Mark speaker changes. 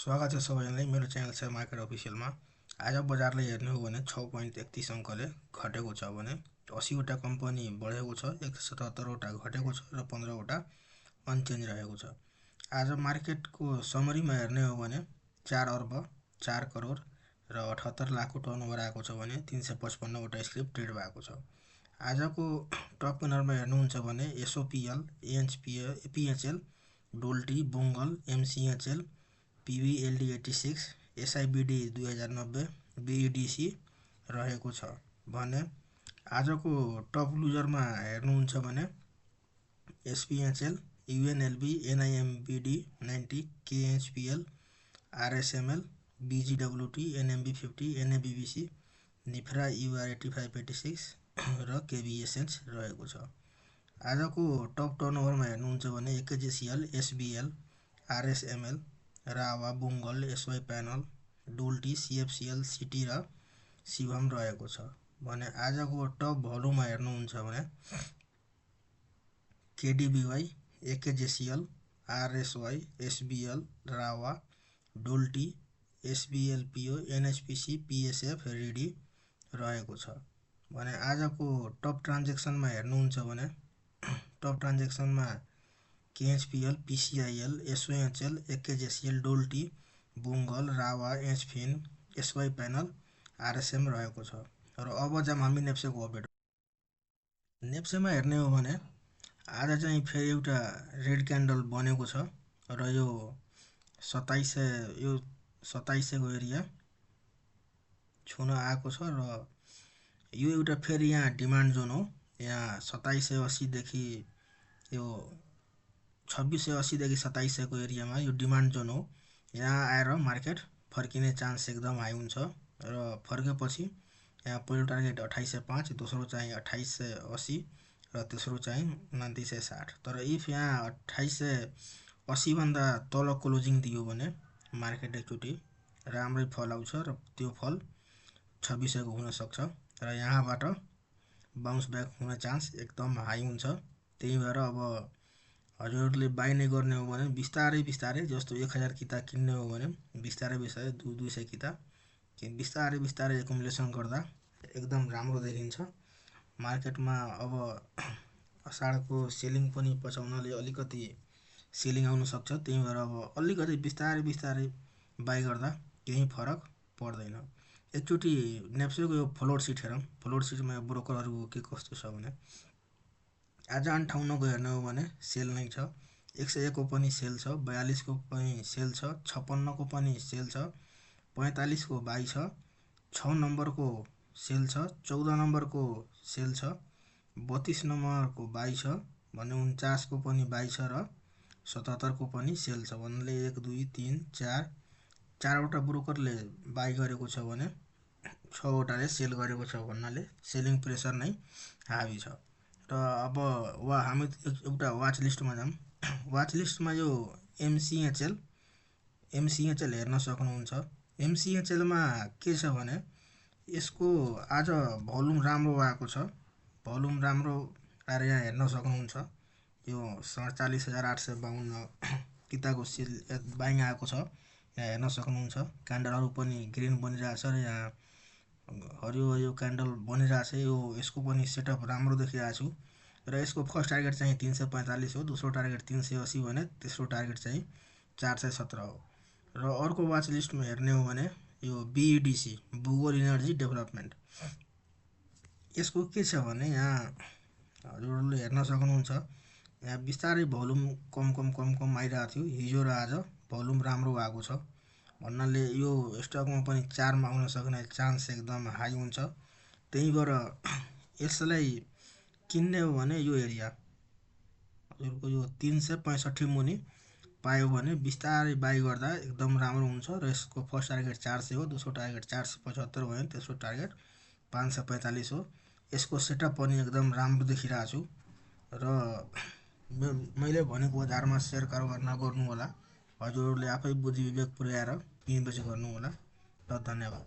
Speaker 1: स्वागत छ सबैजनालाई मेरो च्यानल सेयर मार्केट अफिसियलमा। आज बजारले हेर्ने हो भने 6.31 अङ्कले घटेको छ भने 80 वटा कम्पनी बढेको छ, 177 वटा घटेको छ र 15 वटा अनचेन्ज रहेको छ। आज मार्केटको समरीमा हेर्ने हो भने 4 अर्ब 4 करोड र 78 लाखको टर्नओभर आएको छ भने 355 वटा स्क्रिप ट्रेड भएको छ। आजको टप विनरमा हेर्नुहुन्छ भने एसओपीएल, एपीएचएल, डोल्टी, बुङ्गल, एमसीएचएल, पीवीएलडी 86, एसआईबीडी 2090, बीईडीसी रहेको छ भने आजको टप लुजरमा हेर्नुहुन्छ भने एसपीएचएल, यूएनएलबी, एनआईएमबीडी 90, केएचपीएल, आरएसएमएल, बीजीडब्ल्यूटी, एनएमबी 50, एनएबीबीसी, निफ्रा यूआर 8586 र केबीएसएच रहेको छ। आजको टप टर्नओभरमा हेर्नुहुन्छ भने एकेजेसीएल, एसबीएल, आरएसएमएल, रावा, बुङ्गल, एसवाई प्यानल, डोल्टी, सीएफसीएल, सिटी र शिवम रहेको छ भने आजको टप भलुमा हेर्नुहुन्छ भने केडीबीवाई, एकेजेसीएल, आरएसवाई, एसबीएल, रावा, डोल्टी, एसबीएलपीओ, एनएचपीसी, पीएसएफ, रिडी रहेको छ भने आजको टप ट्रान्जेक्सनमा हेर्नुहुन्छ भने टप ट्रान्जेक्सनमा केएचपीएल, पीसीआईएल, एसओएचएल, एकेजेसीएल, डोल्टी, बुङ्गल, रावा, एचफिन, एसवाई प्यानल, आरएसएम रहेको छ। र अब जाम हामी नेप्सेको अपडेट। नेप्सेमा हेर्ने हो भने आज चाहिँ फेरि एउटा रेड क्यान्डल बनेको छ र यो 2700 को एरिया छुन आएको छ र यो एउटा फेरि यहाँ डिमान्ड जोन हो। यहाँ 2780 देखि यो 2680 देखि 2700 को एरियामा यो डिमान्ड जोन हो। यहाँ आएर मार्केट फर्किने चान्स एकदम हाई हुन्छ र फर्केपछि यहाँ पहिलो टार्गेट 2805, दोस्रो चाहिँ 2880 र तेस्रो चाहिँ 2960। तर इफ यहाँ 2880 भन्दा तल क्लोजिङ दियो भने मार्केट एकचोटि राम्रै फल आउँछ र त्यो फल 2600 को हुन सक्छ र यहाँबाट बाउन्स ब्याक हुने चान्स एकदम हाई हुन्छ। त्यही भएर अब हजुरहरूले बाई नै गर्ने हो भने बिस्तारै जस्तो 1000 किता किन्ने हो भने बिस्तारै 200 किता बिस्तारै एकुमुलेसन गर्दा एकदम राम्रो देखिन्छ। मार्केटमा अब असाढको सेलिङ पनि पचाउनले अलिकति सेलिङ आउन सक्छ। त्यही भएर अब अलिकति बिस्तारै बाई गर्दा केही फरक पर्दैन। एकचोटि नेप्सेको यो फ्लोट सिट हेरौँ। फ्लोट सिटमा ब्रोकरहरूको के कस्तो छ भने आज 58 को हेर्ने हो भने सेल नै छ, 101 को पनि सेल छ, 42 को पनि सेल छ, 56 को पनि सेल छ, 45 को बाई छ, 6 नम्बरको सेल छ, 14 नम्बरको सेल छ, 32 नम्बरको बाई छ भने 49 को पनि बाई छ र 77 को पनि सेल छ भन्नाले 1 2 3 4 चारवटा ब्रोकरले बाई गरेको छ भने 6 वटाले सेल गरेको छ भन्नाले सेलिङ प्रेसर नै हावी छ। र अब हामी एउटा वाच लिस्टमा जाऊँ। वाच लिस्टमा यो एमसीएचएल हेर्न सक्नुहुन्छ। एमसीएचएलमा के छ भने यसको आज भोल्युम राम्रो आएको छ। भोल्युम राम्रो आएर यहाँ हेर्न सक्नुहुन्छ। यो 47852 किताको सेल बाइङ आएको छ, यहाँ हेर्न सक्नुहुन्छ। क्यान्डलहरू पनि ग्रिन बनिरहेछ र यहाँ हरियो क्यान्डल बनिरहेछ। यो यसको पनि सेटअप राम्रो देखिरहेको छु र यसको फर्स्ट टार्गेट चाहिँ 345 हो, दोस्रो टार्गेट 380 भने तेस्रो टार्गेट चाहिँ 417 हो। र अर्को वाच लिस्टमा हेर्ने हो भने यो बीईडीसी, बुगोल इनर्जी डेभलपमेन्ट, यसको के छ भने यहाँ हजुरहरूले हेर्न सक्नुहुन्छ। यहाँ बिस्तारै भोल्युम कम आइरहेको थियो हिजो र आज भोल्युम राम्रो आएको छ भन्नाले यो स्टकमा पनि 4 मा आउन सक्ने चान्स एकदम हाई हुन्छ। त्यही भएर यसलाई किन्ने हो भने यो एरिया हजुरको यो 365 मुनि पायो भने बिस्तारै बाई गर्दा एकदम राम्रो हुन्छ र यसको फर्स्ट टार्गेट 400 हो, दोस्रो टार्गेट 475 भयो भने तेस्रो टार्गेट 545 हो। यसको सेटअप पनि एकदम राम्रो देखिरहेको छु र मैले भनेको बजारमा सेयर कारोबार नगर्नु होला। हजुरहरूले आफै बुद्धि विवेक पुर्याएर किन बेच गर्नु होला र धन्यवाद।